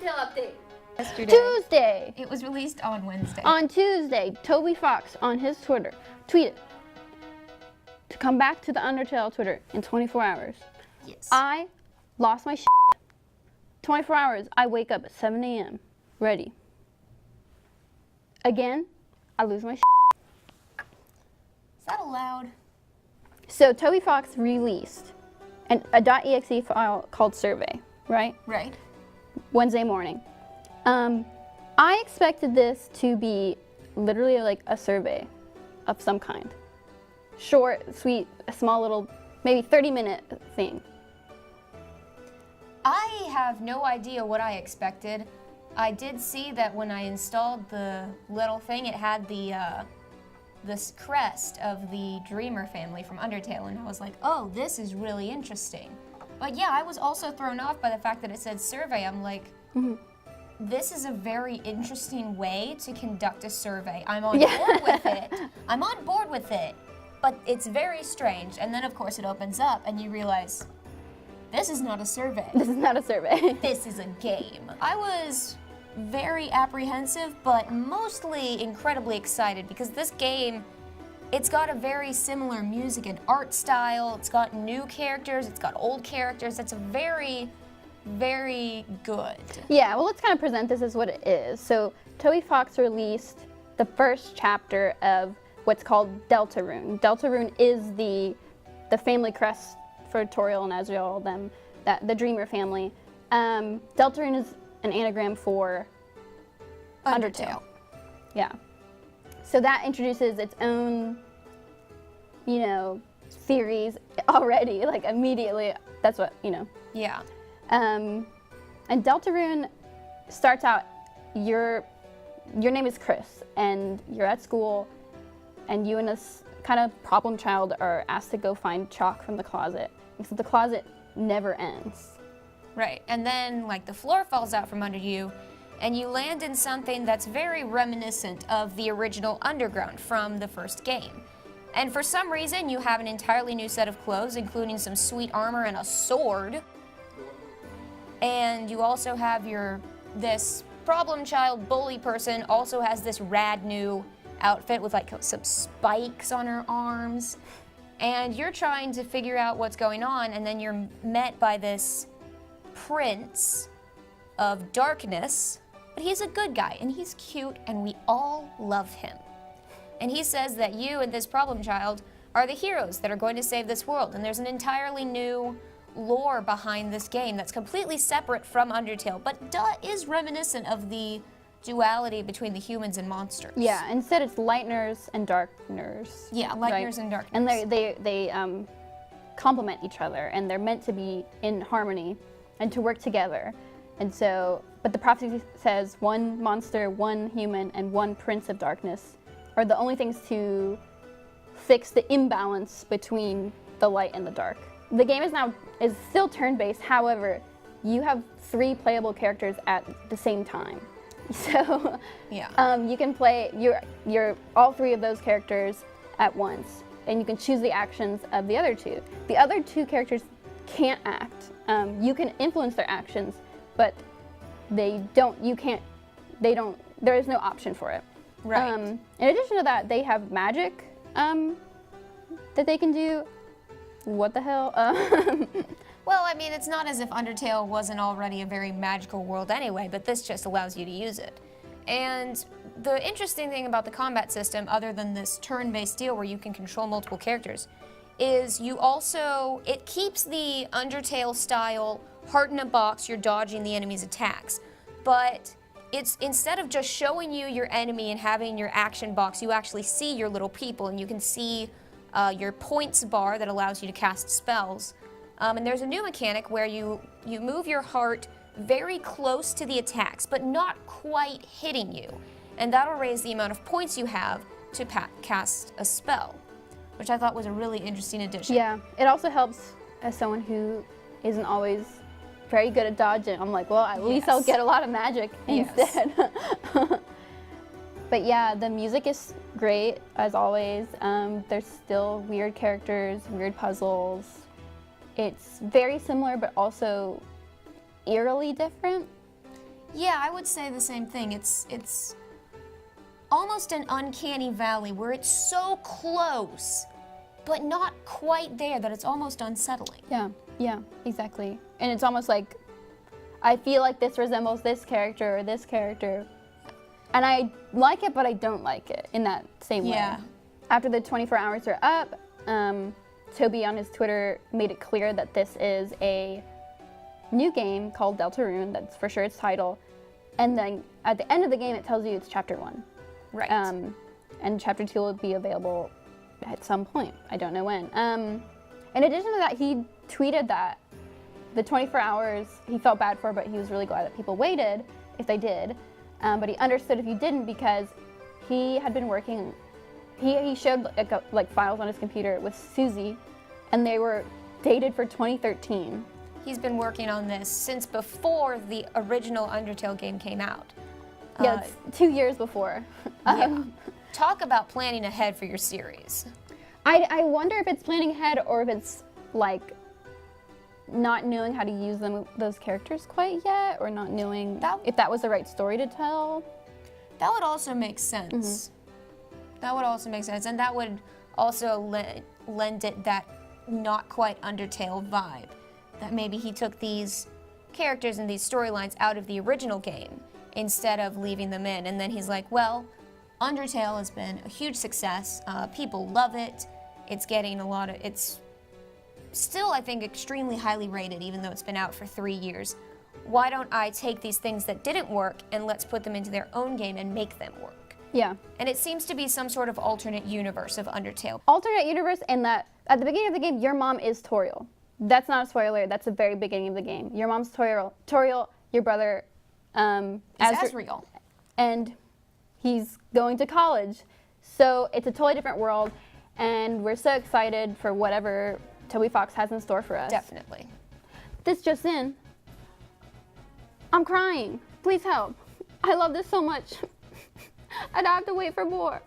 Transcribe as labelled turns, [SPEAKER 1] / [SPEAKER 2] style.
[SPEAKER 1] Undertale update.
[SPEAKER 2] Yesterday.
[SPEAKER 3] Tuesday.
[SPEAKER 2] It was released on Wednesday.
[SPEAKER 3] On Tuesday, Toby Fox on his Twitter tweeted to come back to the Undertale Twitter in 24 hours.
[SPEAKER 2] Yes.
[SPEAKER 3] I lost my shit. 24 hours, I wake up at 7 a.m. ready. Again, I lose my shit.
[SPEAKER 2] Is that allowed?
[SPEAKER 3] So Toby Fox released a .exe file called Survey, right?
[SPEAKER 2] Right.
[SPEAKER 3] Wednesday morning. I expected this to be literally like a survey of some kind. Short, sweet, a small little, maybe 30-minute thing.
[SPEAKER 2] I have no idea what I expected. I did see that when I installed the little thing, it had this crest of the Dreamer family from Undertale, and I was like, oh, this is really interesting. But yeah, I was also thrown off by the fact that it said survey. I'm like, this is a very interesting way to conduct a survey. I'm on board with it. I'm on board with it, but it's very strange. And then, of course, it opens up, and you realize, this is not a survey.
[SPEAKER 3] This is not a survey.
[SPEAKER 2] This is a game. I was very apprehensive, but mostly incredibly excited because this game, it's got a very similar music and art style. It's got new characters, it's got old characters. It's a very, very good.
[SPEAKER 3] Yeah, well, let's kind of present this as what it is. So Toby Fox released the first chapter of what's called Deltarune. Deltarune is the family crest for Toriel and Azrael, the Dreamer family. Deltarune is an anagram for Undertale. Yeah. So that introduces its own, theories already, like immediately. That's what,
[SPEAKER 2] Yeah.
[SPEAKER 3] And Deltarune starts out, your name is Chris, and you're at school, and you and this kind of problem child are asked to go find chalk from the closet, except the closet never ends.
[SPEAKER 2] Right, and then the floor falls out from under you, and you land in something that's very reminiscent of the original Underground from the first game. And for some reason, you have an entirely new set of clothes, including some sweet armor and a sword. And you also have this problem child bully person also has this rad new outfit with some spikes on her arms. And you're trying to figure out what's going on, and then you're met by this Prince of Darkness, but he's a good guy, and he's cute, and we all love him. And he says that you and this problem child are the heroes that are going to save this world, and there's an entirely new lore behind this game that's completely separate from Undertale, but is reminiscent of the duality between the humans and monsters.
[SPEAKER 3] Yeah, instead it's Lightners and Darkners.
[SPEAKER 2] Yeah, Lightners and Darkners.
[SPEAKER 3] And they complement each other, and they're meant to be in harmony and to work together. And so, but the prophecy says one monster, one human, and one Prince of Darkness are the only things to fix the imbalance between the light and the dark. The game is still turn-based, however, you have 3 playable characters at the same time. So
[SPEAKER 2] yeah.
[SPEAKER 3] You can play all 3 of those characters at once, and you can choose the actions of the other 2. The other 2 characters can't act. You can influence their actions, but there is no option for it.
[SPEAKER 2] Right.
[SPEAKER 3] In addition to that, they have magic that they can do. What the hell?
[SPEAKER 2] Well, I mean, it's not as if Undertale wasn't already a very magical world anyway, but this just allows you to use it. And the interesting thing about the combat system, other than this turn-based deal where you can control multiple characters, is it keeps the Undertale style heart in a box, you're dodging the enemy's attacks. But it's instead of just showing you your enemy and having your action box, you actually see your little people, and you can see your points bar that allows you to cast spells. And there's a new mechanic where you move your heart very close to the attacks, but not quite hitting you. And that'll raise the amount of points you have to cast a spell, which I thought was a really interesting addition.
[SPEAKER 3] Yeah, it also helps as someone who isn't always very good at dodging. I'm like, well, at least I'll get a lot of magic instead. But yeah, the music is great, as always. There's still weird characters, weird puzzles. It's very similar, but also eerily different.
[SPEAKER 2] Yeah, I would say the same thing. It's almost an uncanny valley where it's so close, but not quite there that it's almost unsettling.
[SPEAKER 3] Yeah, exactly. And it's almost like, I feel like this resembles this character or this character. And I like it, but I don't like it in that same way.
[SPEAKER 2] Yeah.
[SPEAKER 3] After the 24 hours are up, Toby on his Twitter made it clear that this is a new game called Deltarune. That's for sure its title. And then at the end of the game, it tells you it's chapter 1.
[SPEAKER 2] Right.
[SPEAKER 3] And chapter 2 will be available at some point. I don't know when. In addition to that, he tweeted that the 24 hours he felt bad for, but he was really glad that people waited if they did. But he understood if you didn't because he had been working. He showed like files on his computer with Susie, and they were dated for 2013.
[SPEAKER 2] He's been working on this since before the original Undertale game came out.
[SPEAKER 3] Yeah, it's 2 years before.
[SPEAKER 2] Yeah. Talk about planning ahead for your series.
[SPEAKER 3] I wonder if it's planning ahead or if it's like not knowing how to use those characters quite yet, or not knowing if that was the right story to tell.
[SPEAKER 2] That would also make sense. That would also make sense, and that would also lend it that not quite Undertale vibe. That maybe he took these characters and these storylines out of the original game instead of leaving them in, and then he's like, well, Undertale has been a huge success. People love it. It's getting it's still, I think, extremely highly rated, even though it's been out for 3 years. Why don't I take these things that didn't work and let's put them into their own game and make them work?
[SPEAKER 3] Yeah.
[SPEAKER 2] And it seems to be some sort of alternate universe of Undertale.
[SPEAKER 3] Alternate universe in that at the beginning of the game, your mom is Toriel. That's not a spoiler. That's the very beginning of the game. Your mom's Toriel. Toriel, your brother,
[SPEAKER 2] Is Asriel.
[SPEAKER 3] And he's going to college. So it's a totally different world, and we're so excited for whatever Toby Fox has in store for us.
[SPEAKER 2] Definitely.
[SPEAKER 3] This just in. I'm crying. Please help. I love this so much. I'd have to wait for more.